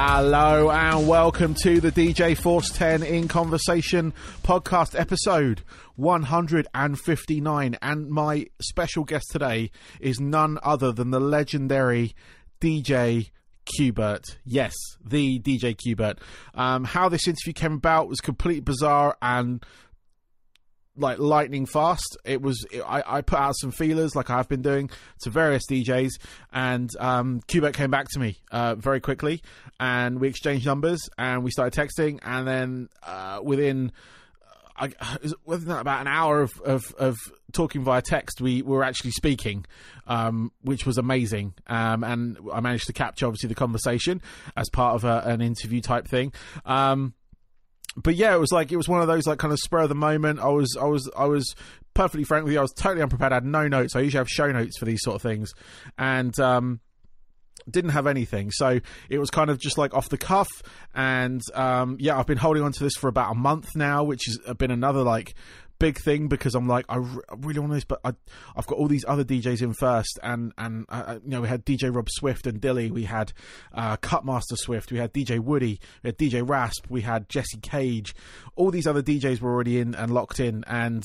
Hello and welcome to the DJ Force 10 in Conversation podcast episode 159, and my special guest today is none other than the legendary DJ QBert. Yes, the DJ QBert. How this interview came about was completely bizarre and like lightning fast. I put out some feelers like I've been doing to various DJs, and QBert came back to me very quickly, and we exchanged numbers and we started texting, and then within about an hour of talking via text, we were actually speaking, which was amazing, and I managed to capture obviously the conversation as part of an interview type thing. But yeah, it was one of those like kind of spur of the moment. I was perfectly frank with you. I was totally unprepared. I had no notes. I usually have show notes for these sort of things, and didn't have anything. So it was kind of just like off the cuff. And yeah, I've been holding on to this for about a month now, which has been another like big thing, because I'm like, I really want this, but I've got all these other DJs in first, and you know, we had DJ Rob Swift and Dilly, we had Cutmaster Swift, we had DJ Woody, we had DJ Rasp, we had Jesse Cage. All these other DJs were already in and locked in, and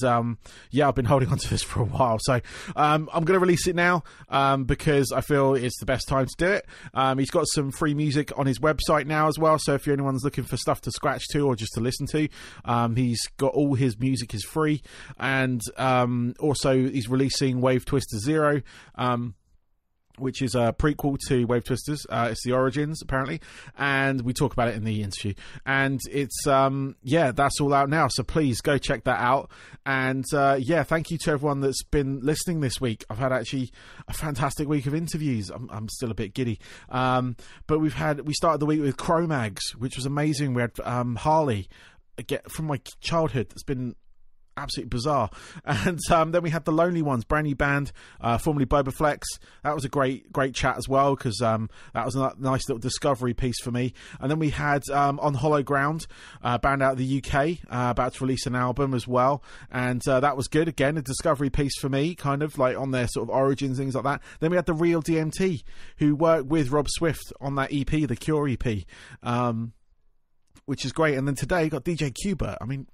yeah, I've been holding on to this for a while. So I'm going to release it now because I feel it's the best time to do it. He's got some free music on his website now as well, so if anyone's looking for stuff to scratch to or just to listen to, he's got all his music is free. And also he's releasing Wave Twister Zero, which is a prequel to Wave Twisters. It's the origins apparently, and we talk about it in the interview, and it's yeah, that's all out now, so please go check that out. And yeah, thank you to everyone that's been listening this week. I've had actually a fantastic week of interviews. I'm still a bit giddy, but we started the week with Cro-Mags, which was amazing. We had Harley, again from my childhood. That's been absolutely bizarre. And then we had the Lonely Ones, brand new band, formerly Boba Flex. That was a great chat as well, because that was a nice little discovery piece for me. And then we had On Hollow Ground, band out of the UK, about to release an album as well, and that was good. Again, a discovery piece for me, kind of like on their sort of origins, things like that. Then we had the Real DMT, who worked with Rob Swift on that EP, the Cure EP, which is great. And then today you got DJ QBert. I mean,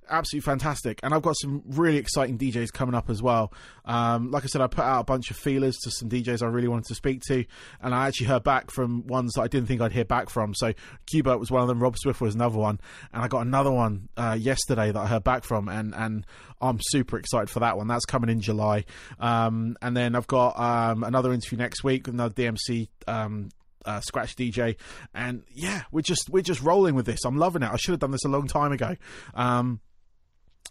absolutely fantastic. And I've got some really exciting DJs coming up as well. Like I said, I put out a bunch of feelers to some DJs I really wanted to speak to, and I actually heard back from ones that I didn't think I'd hear back from. So QBert was one of them, Rob Swift was another one, and I got another one yesterday that I heard back from, and I'm super excited for that one. That's coming in July. And then I've got another interview next week with another DMC scratch DJ, and yeah, we're just rolling with this. I'm loving it. I should have done this a long time ago.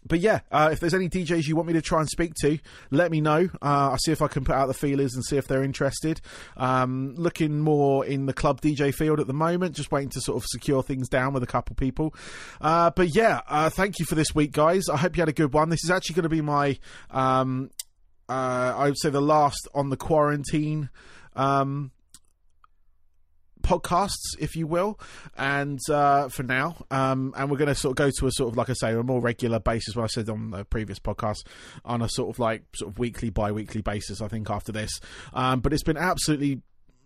But yeah, if there's any DJs you want me to try and speak to, let me know. I'll see if I can put out the feelers and see if they're interested. Looking more in the club DJ field at the moment, just waiting to sort of secure things down with a couple people. But yeah, thank you for this week, guys. I hope you had a good one. This is actually going to be my, I would say the last on the quarantine podcasts, if you will, and for now, and we're going to sort of go to a sort of, like I say, a more regular basis, what I said on the previous podcast, on a sort of weekly, bi-weekly basis, I think, after this. But it's been absolutely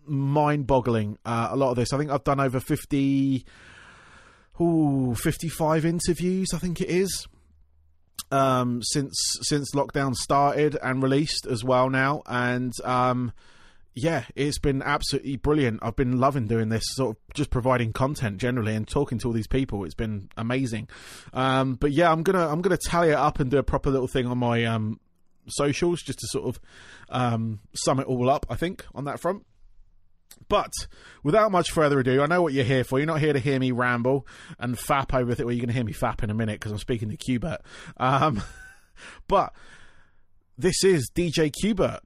mind-boggling, a lot of this. I think I've done over 55 interviews, I think it is, since lockdown started, and released as well now, and yeah, it's been absolutely brilliant. I've been loving doing this, sort of just providing content generally and talking to all these people. It's been amazing. But yeah, I'm gonna tally it up and do a proper little thing on my socials, just to sort of sum it all up, I think, on that front. But without much further ado, I know what you're here for. You're not here to hear me ramble and fap over it. Well, you're going to hear me fap in a minute because I'm speaking to QBert. But this is DJ QBert.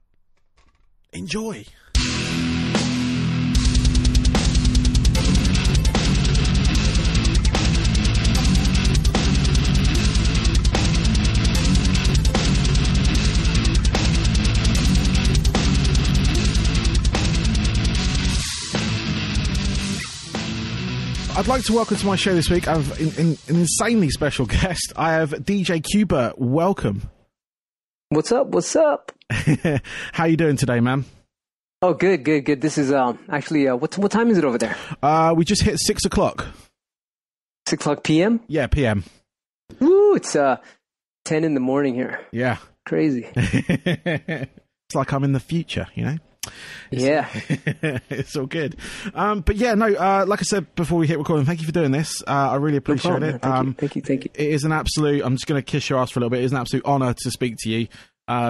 Enjoy. I'd like to welcome to my show this week, I have an insanely special guest. I have DJ QBert. Welcome. What's up? What's up? How you doing today, man? Oh, good, good, good. This is actually what time is it over there? We just hit 6 o'clock. 6 o'clock p.m. Yeah, p.m. Ooh, it's 10 in the morning here. Yeah, crazy. It's like I'm in the future, you know. Yeah, it's all good. But yeah, no. Like I said before we hit recording, thank you for doing this. I really appreciate it. Thank you. It is an absolute. I'm just going to kiss your ass for a little bit. It is an absolute honor to speak to you.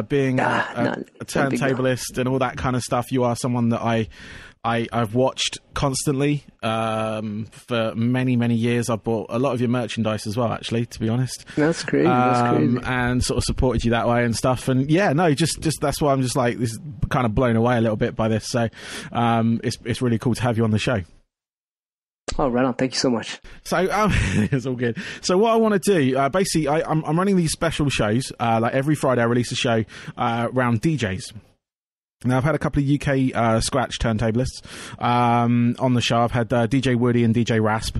Being a turntablist and all that kind of stuff, you are someone that I've watched constantly for many years. I've bought a lot of your merchandise as well, actually, to be honest. That's crazy. That's crazy. And sort of supported you that way and stuff. And yeah, no, just that's why I'm just like, this is kind of blown away a little bit by this. So it's really cool to have you on the show. Oh, right on. Thank you so much. So it's all good. So what I want to do, basically, I'm running these special shows. Like every Friday, I release a show around DJs. Now, I've had a couple of UK scratch turntablists on the show. I've had DJ Woody and DJ Rasp,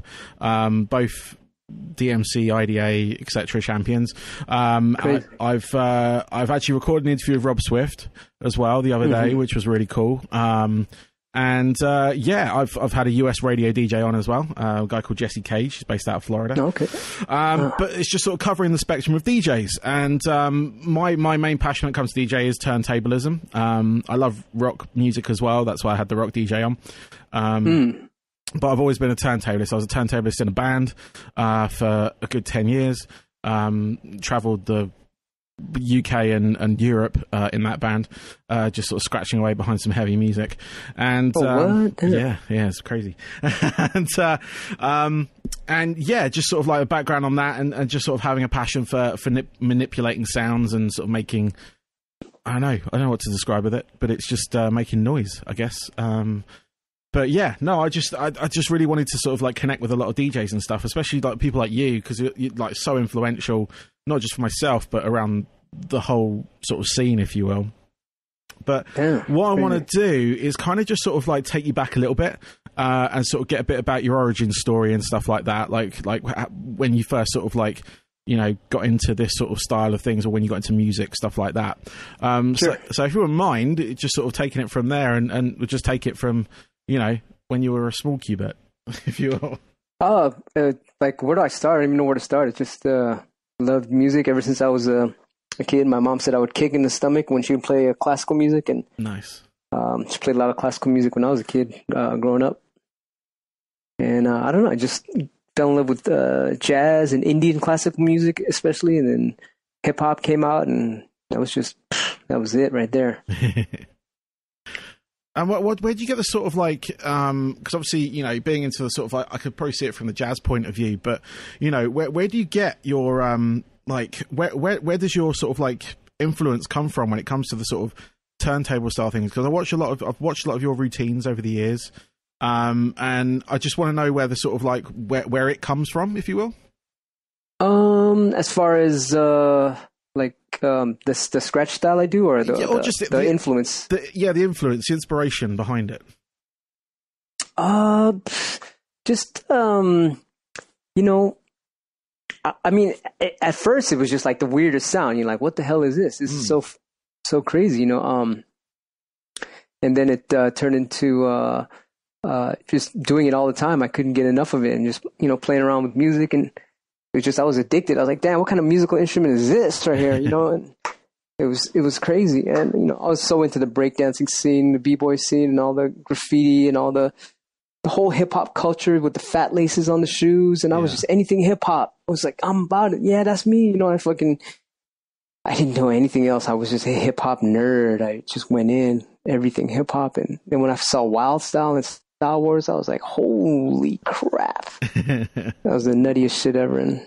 both DMC, IDA, etc. champions. I've actually recorded an interview with Rob Swift as well the other day, which was really cool. And yeah, I've had a US radio DJ on as well, a guy called Jesse Cage. He's based out of Florida. Okay. But it's just sort of covering the spectrum of DJs. And my main passion when it comes to DJ is turntablism. I love rock music as well. That's why I had the rock DJ on. But I've always been a turntablist. I was a turntablist in a band for a good 10 years. Travelled the UK and Europe in that band, just sort of scratching away behind some heavy music. And yeah, it's crazy. And yeah, just sort of like a background on that, and just sort of having a passion for manipulating sounds and sort of making, I don't know what to describe with it, but it's just making noise, I guess. But yeah, no, I just really wanted to sort of like connect with a lot of DJs and stuff, especially like people like you, because you're like so influential, not just for myself, but around the whole sort of scene, if you will. But what I want to do is kind of just sort of like take you back a little bit and sort of get a bit about your origin story and stuff like that, like when you first sort of like, you know, got into this sort of style of things, or when you got into music, stuff like that. Sure. So if you wouldn't mind, just sort of taking it from there, and we'll just take it from, you know, when you were a small QBert, if you will. Like, where do I start? I don't even know where to start. It's just loved music ever since I was a kid. My mom said I would kick in the stomach when she would play classical music, and nice. She played a lot of classical music when I was a kid, growing up. And I don't know, I just fell in love with jazz and Indian classical music, especially, and then hip hop came out, and that was it right there. And where do you get the sort of like, because obviously, you know, being into the sort of like, I could probably see it from the jazz point of view, but, you know, where do you get your, like, where does your sort of like influence come from when it comes to the sort of turntable style things? Because I've watched a lot of your routines over the years, and I just want to know where the sort of like, where it comes from, if you will. As far as, like the scratch style I do, or the influence? The influence, the inspiration behind it. Just you know, I mean, at first it was just like the weirdest sound. You're like, what the hell is this? This is so crazy, you know. And then it turned into just doing it all the time. I couldn't get enough of it, and just, you know, playing around with music, and it was just, I was addicted. I was like, damn, what kind of musical instrument is this right here? You know, and it was crazy. And, you know, I was so into the breakdancing scene, the b-boy scene, and all the graffiti, and all the whole hip hop culture with the fat laces on the shoes. And I was just anything hip hop. I was like, I'm about it. Yeah, that's me. You know, I didn't know anything else. I was just a hip hop nerd. I just went in everything hip hop. And then when I saw Wild Style and Star Wars, I was like, holy crap. That was the nuttiest shit ever. And,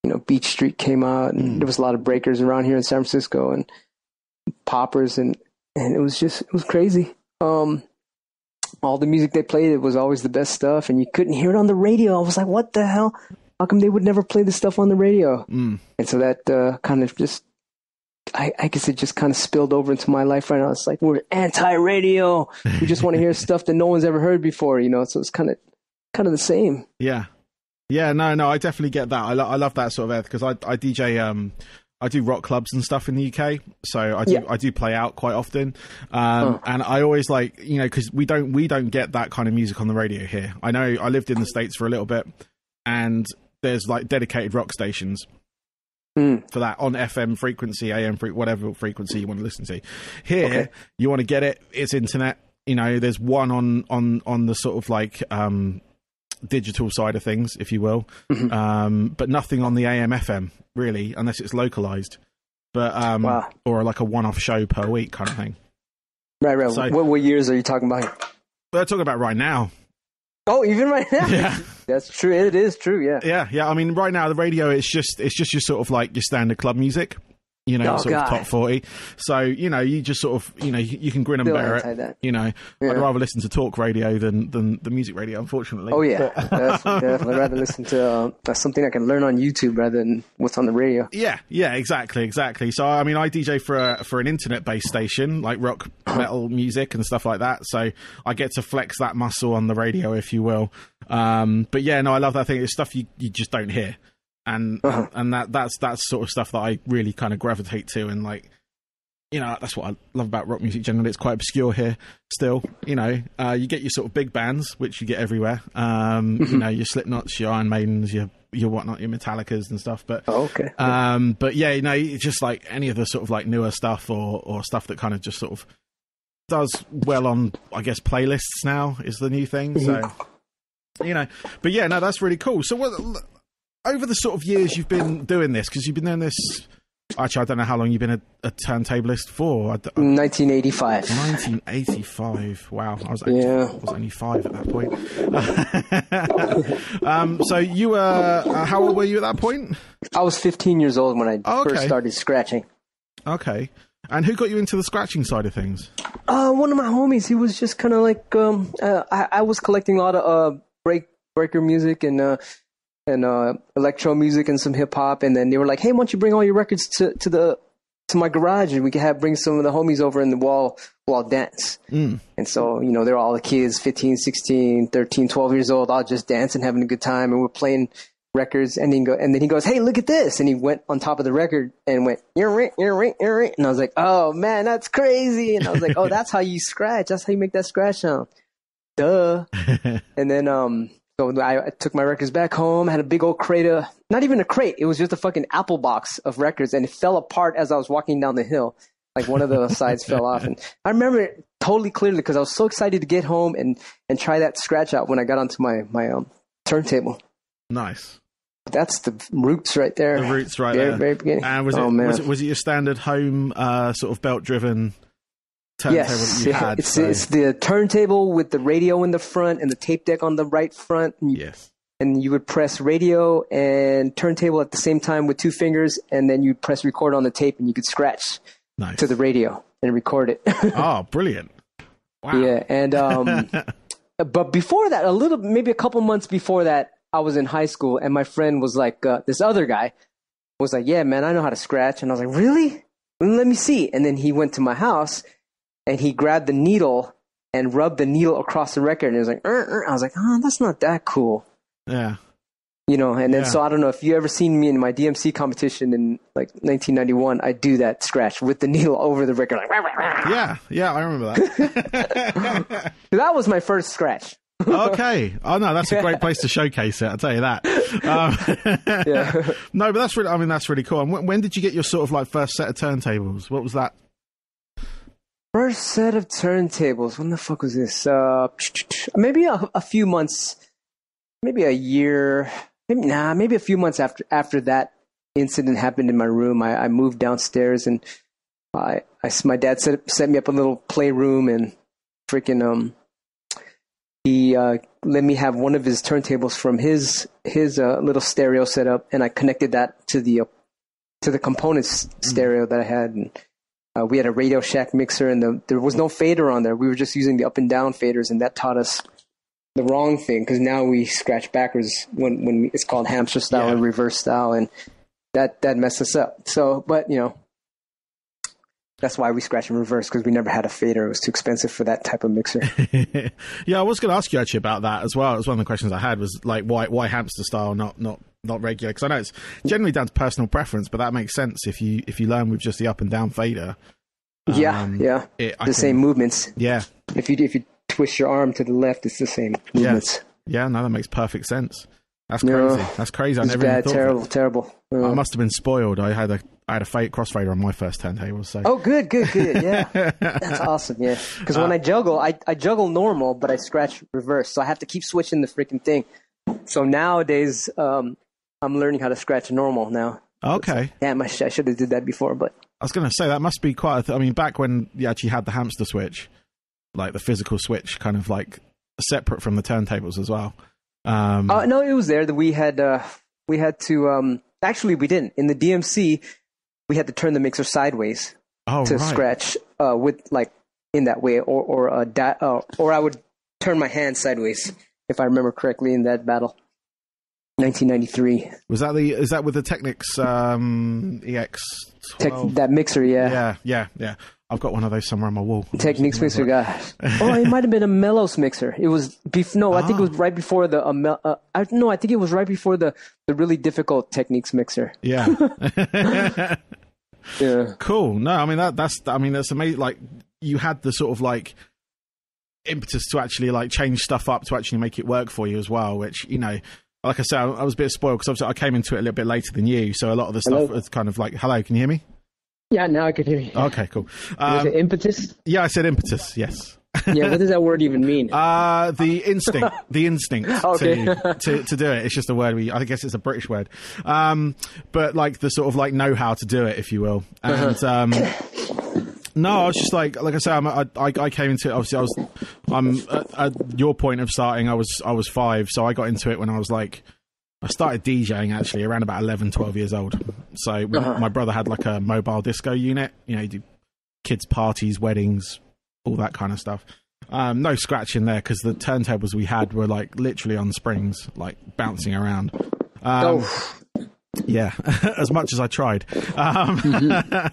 you know, Beach Street came out, and there was a lot of breakers around here in San Francisco, and poppers, and it was crazy. All the music they played, it was always the best stuff, and you couldn't hear it on the radio. I was like, what the hell? How come they would never play this stuff on the radio? And so that kind of just, I guess it just kind of spilled over into my life right now. It's like, we're anti-radio. We just want to hear stuff that no one's ever heard before, you know? So it's kind of the same. Yeah. Yeah, no, I definitely get that. I love that sort of because I DJ I do rock clubs and stuff in the UK, so I do play out quite often, and I always like, you know, because we don't get that kind of music on the radio here. I know I lived in the States for a little bit, and there's like dedicated rock stations for that on FM frequency, AM whatever frequency you want to listen to. Here, you want to get it, it's internet. You know, there's one on the sort of like digital side of things, if you will, but nothing on the AM FM really, unless it's localized. But or like a one-off show per week kind of thing. Right. So, what years are you talking about? We're talking about right now. Oh, even right now? Yeah. That's true. It is true, yeah. Yeah. I mean, right now, the radio, it's just your sort of like your standard club music, you know, of top 40. So, you know, you just sort of, you know, you can grin and bear it. That. You know, I'd rather listen to talk radio than the music radio, unfortunately. Oh, yeah. Definitely. I'd rather listen to something I can learn on YouTube rather than what's on the radio. Yeah, exactly. So, I mean, I DJ for an internet-based station, like rock, metal music and stuff like that. So I get to flex that muscle on the radio, if you will. But yeah, no, I love that thing. It's stuff you just don't hear. And that's sort of stuff that I really kind of gravitate to, and like, you know, that's what I love about rock music generally. It's quite obscure here still, you know. You get your sort of big bands, which you get everywhere, you know, your Slipknots, your Iron Maidens, your whatnot, your Metallicas and stuff, but but yeah, you know, it's just like any of the sort of like newer stuff or stuff that kind of just sort of does well on, I guess, playlists now is the new thing. So, you know, but yeah, no, that's really cool. So what, over the sort of years you've been doing this, because you've been doing this, actually, I don't know how long you've been a turntablist for. 1985. 1985. Wow, I was only 5 at that point. So you were, how old were you at that point? I was 15 years old when I first started scratching. Okay. And who got you into the scratching side of things? One of my homies. He was just kind of like, I was collecting a lot of breaker music and electro music and some hip hop, and then they were like, "Hey, why don't you bring all your records to my garage, and we can bring some of the homies over in the wall dance." And so, you know, they're all the kids, 15, 16, 13, 12 years old, all just dancing, having a good time, and we're playing records. And then he goes, "Hey, look at this!" And he went on top of the record and went, "You're right." And I was like, "Oh man, that's crazy!" And I was like, "Oh, that's how you scratch. That's how you make that scratch sound." Duh. And then so I took my records back home, had a big old crate not even a crate, it was just a fucking apple box of records, and it fell apart as I was walking down the hill. Like one of the sides fell off. And I remember it totally clearly because I was so excited to get home and try that scratch out when I got onto my turntable. Nice. That's the roots right there. The roots right there. Very beginning. And was it your standard home sort of belt-driven turntable that you had? It's the turntable with the radio in the front and the tape deck on the right front. Yes. And you would press radio and turntable at the same time with 2 fingers, and then you'd press record on the tape, and you could scratch to the radio and record it. Oh, brilliant. Wow. Yeah, and but before that, maybe a couple months before that, I was in high school, and my friend was like, this other guy was like, "Yeah, man, I know how to scratch." And I was like, "Really? Let me see." And then he went to my house, and he grabbed the needle and rubbed the needle across the record, and it was like, I was like, "Oh, that's not that cool." Yeah. You know, and then so I don't know if you ever seen me in my DMC competition in like 1991. I do that scratch with the needle over the record, like. Yeah, I remember that. That was my first scratch. Okay. Oh no, that's a great place to showcase it. I'll tell you that. No, but that's really cool. And when did you get your sort of like first set of turntables? What was that? First set of turntables. When the fuck was this? Maybe a few months, maybe a year. Maybe a few months after that incident happened in my room. I moved downstairs, and my dad set me up a little playroom, and freaking he let me have one of his turntables from his little stereo setup, and I connected that to the components stereo that I had. And we had a Radio Shack mixer, and there was no fader on there. We were just using the up and down faders, and that taught us the wrong thing, because now we scratch backwards when it's called hamster style and reverse style, and that messed us up. So, but you know, that's why we scratch in reverse, because we never had a fader. It was too expensive for that type of mixer. Yeah, I was going to ask you actually about that as well. It was one of the questions I had, was like, why hamster style, not not regular, because I know it's generally down to personal preference, but that makes sense if you learn with just the up and down fader. Same movements. Yeah. If you twist your arm to the left, it's the same movements. Yeah, no, that makes perfect sense. That's crazy. That's crazy. I never even thought terrible. I must have been spoiled. I had a crossfader on my first turntable. So. Oh, good. Yeah, that's awesome. Yeah, because when I juggle, I juggle normal, but I scratch reverse, so I have to keep switching the freaking thing. So nowadays, I'm learning how to scratch normal now. Okay. Damn, I should have did that before, but I was going to say that must be quite. I mean, back when you actually had the hamster switch, like the physical switch, kind of like separate from the turntables as well. No, it was there. That we had to. Actually, we didn't. In the DMC, we had to turn the mixer sideways to scratch with like in that way, or I would turn my hand sideways if I remember correctly in that battle. 1993. Is that with the Technics EX? That mixer, yeah. Yeah. I've got one of those somewhere on my wall. Technics mixer, gosh. It might have been a Mellows mixer. It was I think it was right before the I think it was right before the really difficult Technics mixer. Yeah. Yeah. Cool. No, I mean that's amazing. Like you had the sort of like impetus to actually like change stuff up to actually make it work for you as well, which, you know, like I said, I was a bit spoiled because obviously I came into it a little bit later than you, so a lot of the stuff was kind of like, hello, can you hear me? Yeah, now I can hear you. Okay, cool. Was it impetus? Yeah, I said impetus, yes. Yeah, what does that word even mean? The instinct okay. to do it. It's just a word I guess it's a British word. But like the sort of like know how to do it, if you will. And no, I was just like I said, I came into it. Obviously, I'm at your point of starting. I was 5, so I got into it when I started DJing actually around about 11, 12 years old. So my brother had like a mobile disco unit. You know, you do kids' parties, weddings, all that kind of stuff. No scratching there because the turntables we had were like literally on springs, like bouncing around. Yeah, as much as I tried. But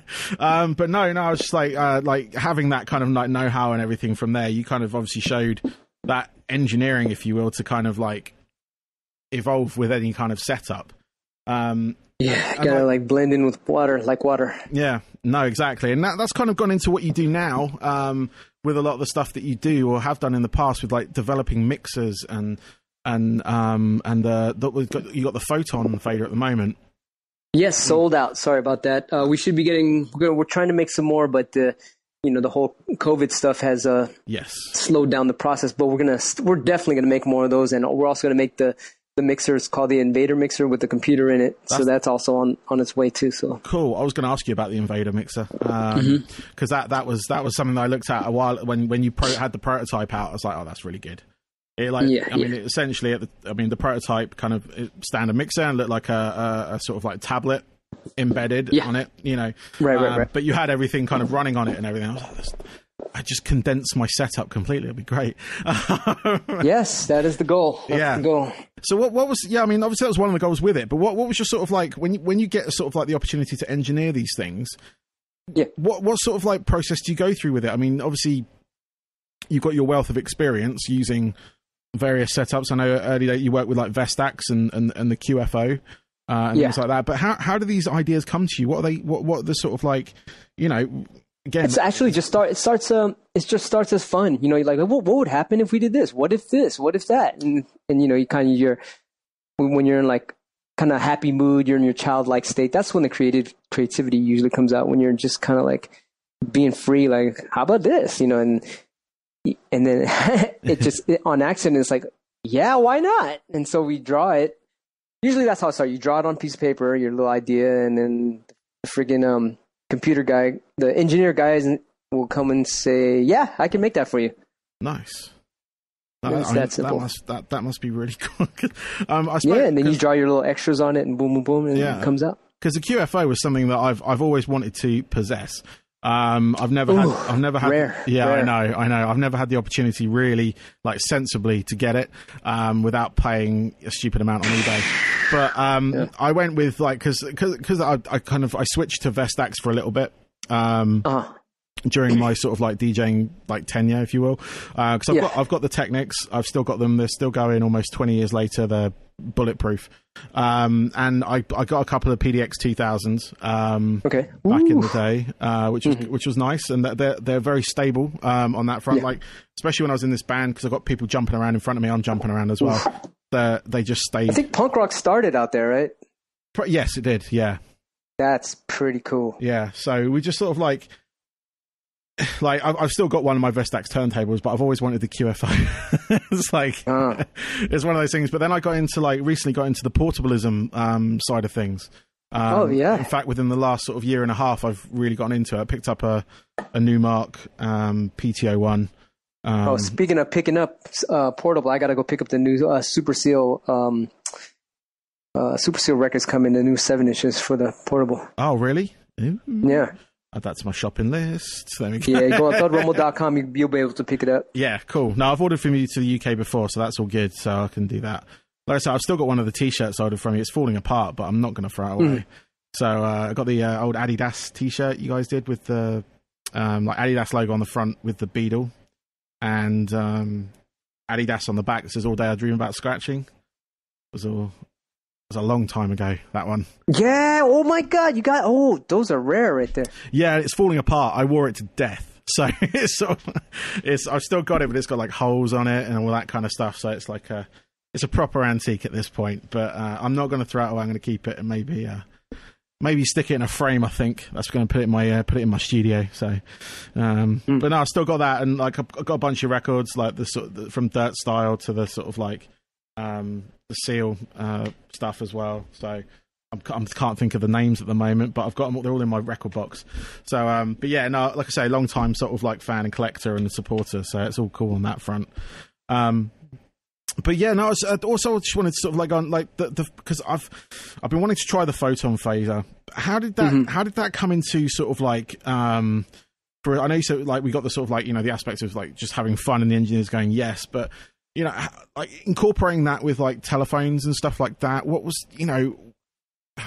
no, I was just like having that kind of like know-how and everything from there. You kind of obviously showed that engineering, if you will, to kind of like evolve with any kind of setup. Gotta like blend in with water, like water. Yeah, no, exactly. And that's kind of gone into what you do now, with a lot of the stuff that you do or have done in the past with like developing mixers and you got the Photon fader at the moment. Yes, sold out. Sorry about that. We should be getting. We're trying to make some more, but the whole COVID stuff has slowed down the process. But we're definitely gonna make more of those, and we're also gonna make the mixer. It's called the Invader Mixer with the computer in it, so that's also on its way too. So cool. I was going to ask you about the Invader Mixer because that was something that I looked at a while when you had the prototype out. I was like, oh, that's really good. It essentially the prototype kind of standard mixer and looked like a sort of like tablet embedded on it, you know. Right. But you had everything kind of running on it and everything. I was like, I just condensed my setup completely. It'd be great. Yes, that is the goal. That's the goal. So what was? Yeah, I mean, obviously that was one of the goals with it. But what was your sort of like when you get sort of like the opportunity to engineer these things? Yeah. What sort of like process do you go through with it? I mean, obviously you've got your wealth of experience using various setups. I know earlier you worked with like Vestax and the QFO and things like that. But how do these ideas come to you? What are they? What are the sort of like, you know? Again, it's actually just it starts as fun. You know, you're like, what would happen if we did this? What if this? What if that? And you know, when you're in like kind of happy mood, you're in your childlike state. That's when the creativity usually comes out. When you're just kind of like being free, like, how about this? You know, and then it just on accident, it's like, yeah, why not? And so we draw it. Usually that's how it starts. You draw it on a piece of paper, your little idea, and then the friggin' computer guy, the engineer guys will come and say, yeah, I can make that for you. Nice. It's that simple. That must be really cool. And then you draw your little extras on it and boom, boom, boom, and it comes out. Because the QFO was something that I've always wanted to possess. I've never had. Rare. Yeah, rare. I know. I've never had the opportunity really, like, sensibly to get it, without paying a stupid amount on eBay. But I went with like because I switched to Vestax for a little bit. during my sort of like DJing like tenure, if you will, because I've got the Technics. I've still got them. They're still going almost 20 years later. They're bulletproof. And I got a couple of PDX 2000s back in the day, which was nice, and they're very stable on that front. Like especially when I was in this band, because I've got people jumping around in front of me, I'm jumping around as well. They just stayed. I think punk rock started out there, right? Yes, it did. Yeah, that's pretty cool. Yeah, so we just sort of like I've still got one of my Vestax turntables, but I've always wanted the QFO. It's like it's one of those things. But then I recently got into the portablism side of things. In fact, within the last sort of year and a half, I've really gotten into it. I picked up a Newmark PTO1. Speaking of picking up portable, I got to go pick up the new Super Seal. Super Seal records coming, the new 7 inches for the portable. Oh, really? Ooh. Yeah. Add that to my shopping list. There we go. Yeah, go on thoughrumble.com. You'll be able to pick it up. Yeah, cool. Now, I've ordered from you to the UK before, so that's all good. So I can do that. Like I said, I've still got one of the T-shirts I ordered from you. It's falling apart, but I'm not going to throw it away. So I got the old Adidas T-shirt you guys did with the like Adidas logo on the front with the beetle, and Adidas on the back that says "All day I dream about scratching." It was a long time ago, that one. Yeah, oh my God, those are rare right there. Yeah, it's falling apart. I wore it to death. So I've still got it, but it's got like holes on it and all that kind of stuff. So it's like it's a proper antique at this point, but I'm not going to throw it away. I'm going to keep it and maybe stick it in a frame. I think that's going to put it in my studio. So, but no, I still got that, and like I've got a bunch of records, like from Dirt Style to the sort of like the Seal stuff as well. So I can't think of the names at the moment, but I've got them. They're all in my record box. So, but yeah, no, like I say, long time sort of like fan and collector and supporter. So it's all cool on that front. But yeah, no, I also just wanted to sort of like on like because I've been wanting to try the photon phaser. How did that come into sort of like I know you said like we got the sort of like, you know, the aspects of like just having fun and the engineers going yes, but you know, like incorporating that with like telephones and stuff like that. What was, you know, I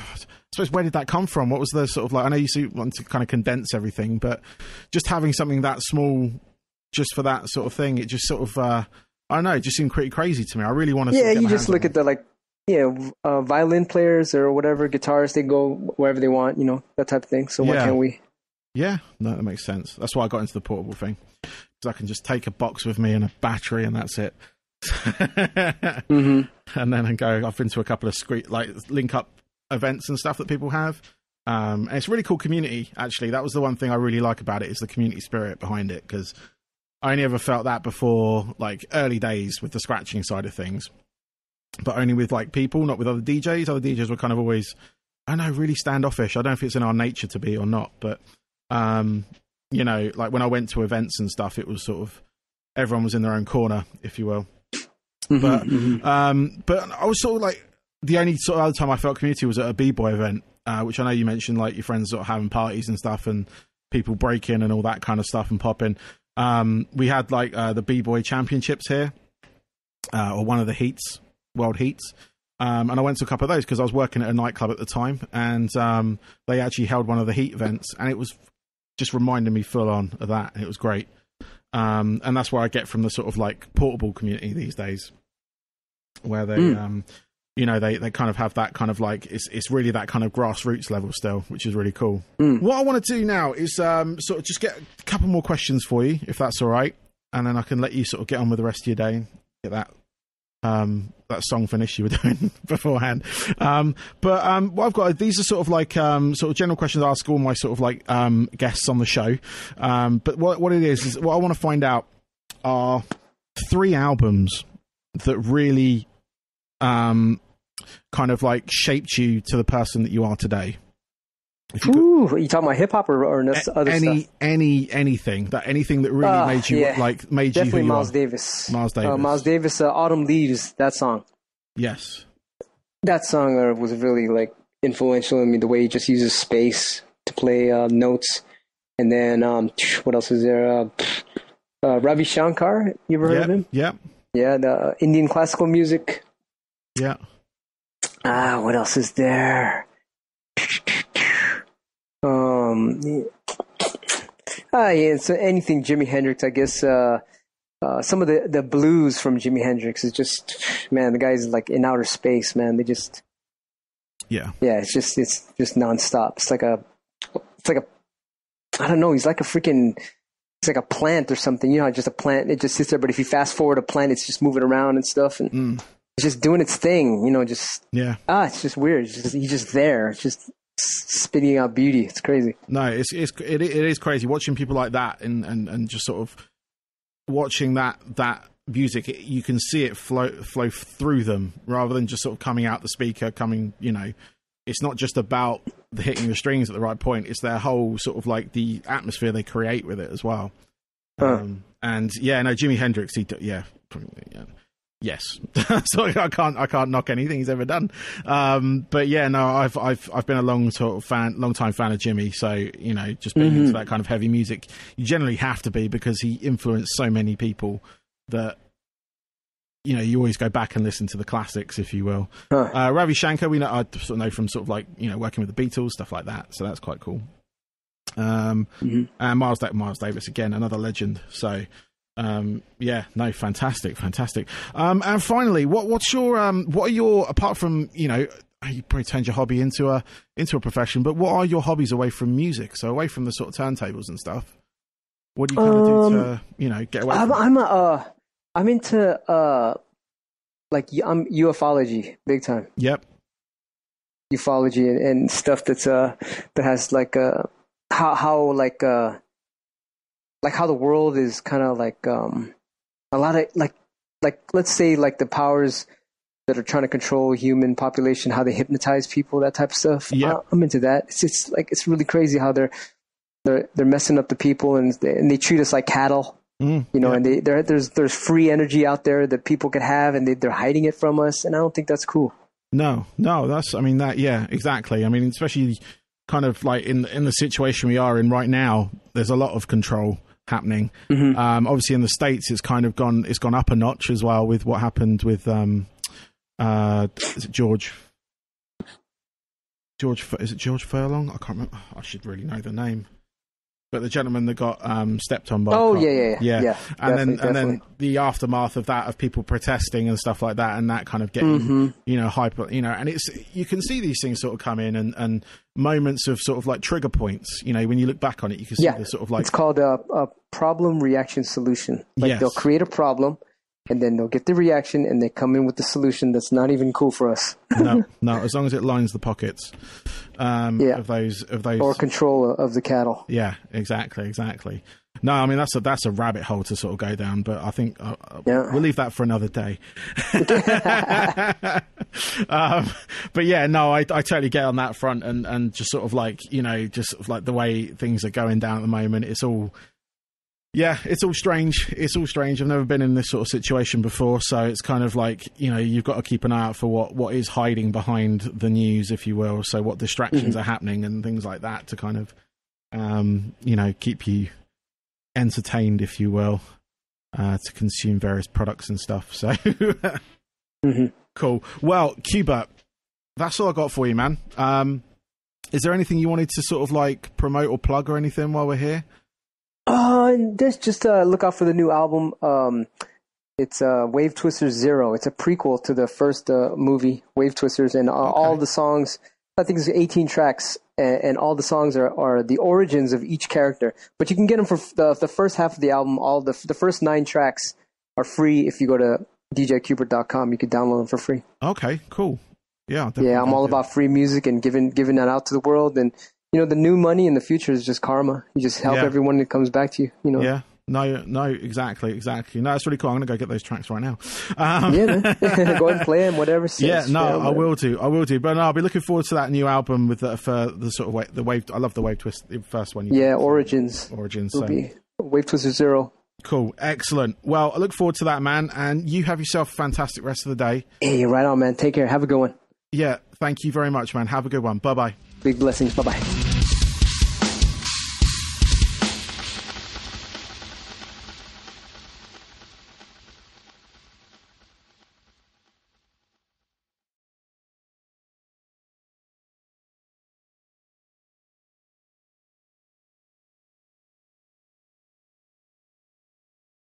suppose where did that come from? What was the sort of like, I know you want to kind of condense everything, but just having something that small just for that sort of thing, it just sort of, I don't know, it just seemed pretty crazy to me. I really want to. Yeah, you just look at the like, violin players or whatever, guitarists, they go wherever they want, you know, that type of thing. So why can't we? Yeah, no, that makes sense. That's why I got into the portable thing. Because I can just take a box with me and a battery and that's it. And then I go off into a couple of link up events and stuff that people have. And it's a really cool community, actually. That was the one thing I really like about it, is the community spirit behind it, because I only ever felt that before, like early days with the scratching side of things, but only with like people, not with other DJs. Other DJs were kind of always, I don't know, really standoffish. I don't know if it's in our nature to be or not, but you know, like when I went to events and stuff, it was sort of everyone was in their own corner, if you will. But I was sort of like, the only sort of other time I felt community was at a B-boy event, which I know you mentioned, like your friends sort of having parties and stuff and people breaking and all that kind of stuff and popping. We had like the B-boy championships here, or one of the heats, world heats. And I went to a couple of those because I was working at a nightclub at the time, and they actually held one of the heat events, and it was just reminding me full on of that, and it was great. And that's where I get from the sort of like portable community these days, where they, you know, they kind of have that kind of like, it's really that kind of grassroots level still, which is really cool. What I want to do now is sort of just get a couple more questions for you, if that's all right, and then I can let you sort of get on with the rest of your day and get that song finished you were doing beforehand. But what I've got, these are sort of like sort of general questions I ask all my sort of like guests on the show. But what it is what I want to find out are 3 albums that really kind of like shaped you to the person that you are today. Are you talking about hip hop or other stuff? Anything that really made you made you who you Miles are. Davis. Miles Davis. Miles Davis. Autumn Leaves. That song. Yes. That song was really like influential in me. The way he just uses space to play notes, and then what else is there? Ravi Shankar. You ever heard of him? Yeah. Yeah. The Indian classical music. Yeah. What else is there? Yeah, so anything Jimi Hendrix, I guess. Some of the blues from Jimi Hendrix is just, man, the guy's like in outer space, man. They just, yeah, it's just nonstop. It's like a, I don't know. He's like a plant or something. You know, just a plant. It just sits there. But if you fast forward a plant, it's just moving around and stuff, and it's just doing its thing. You know, just it's just weird. He's just there. It's just spitting out beauty. It's crazy. No, it is crazy watching people like that and just sort of watching that music. You can see it flow through them rather than just sort of coming out the speaker. You know, it's not just about the hitting the strings at the right point. It's their whole sort of like the atmosphere they create with it as well. And yeah, no, Jimi Hendrix. Yes. So I can't knock anything he's ever done. But yeah, no, I've been a long time fan of Jimmy. So, you know, just being into that kind of heavy music, you generally have to be, because he influenced so many people that, you know, you always go back and listen to the classics, if you will. Ravi Shankar, I sort of know from sort of like, you know, working with the Beatles, stuff like that. So that's quite cool. And Miles Davis, again, another legend. So, yeah, no, fantastic. And finally, what are your, apart from, you know, you probably turned your hobby into a profession, but what are your hobbies away from music? So away from the sort of turntables and stuff, what do you kind of do to, you know, get away from I'm into like I'm ufology big time. Yep. Ufology and stuff that's that has like how like how the world is kind of like a lot of like let's say like the powers that are trying to control human population, how they hypnotize people, that type of stuff. Yeah, I'm into that. It's like it's really crazy how they're messing up the people and they treat us like cattle. You know, and there's free energy out there that people could have, and they're hiding it from us, and I don't think that's cool. No, yeah, exactly. I mean, especially kind of like in the situation we are in right now, there's a lot of control happening. Obviously in the States it's kind of gone up a notch as well with what happened with is it George Furlong? I can't remember. I should really know the name. But the gentleman that got stepped on by yeah. And then the aftermath of that, of people protesting and stuff like that, and that kind of getting you know, hyper, you know, and you can see these things sort of come in and moments of sort of like trigger points. You know, when you look back on it, you can see the sort of like, it's called a problem reaction solution. Like they'll create a problem, and then they'll get the reaction, and they come in with the solution that's not even cool for us. no, as long as it lines the pockets of those or control of the cattle. Yeah, exactly. No, I mean that's a rabbit hole to sort of go down, but I think we'll leave that for another day. But yeah, no, I totally get on that front, and just sort of like, you know, just sort of like the way things are going down at the moment, it's all strange. I've never been in this sort of situation before, so it's kind of like, you know, you've got to keep an eye out for what is hiding behind the news, if you will. So what distractions are happening and things like that to kind of, you know, keep you entertained, if you will, to consume various products and stuff. So cool. Well, QBert, that's all I got for you, man. Is there anything you wanted to sort of like promote or plug or anything while we're here? Just look out for the new album. It's Wave Twisters Zero. It's a prequel to the first movie, Wave Twisters, and all the songs, I think it's 18 tracks, and all the songs are the origins of each character. But you can get them for the first half of the album. All the first 9 tracks are free. If you go to DJQBert.com, you can download them for free. Okay, cool. Yeah, I'm all about free music and giving that out to the world. And you know, the new money in the future is just karma. You just help everyone that comes back to you, you know? Yeah. No, exactly. No, it's really cool. I'm going to go get those tracks right now. Man. Go ahead and play them, whatever. I will do. But no, I'll be looking forward to that new album with for the sort of the wave. I love the Wave Twist, the first one. Origins. It'll be Wave Twister Zero. Cool. Excellent. Well, I look forward to that, man. And you have yourself a fantastic rest of the day. Hey, right on, man. Take care. Have a good one. Yeah. Thank you very much, man. Have a good one. Bye-bye. Big blessings. Bye-bye.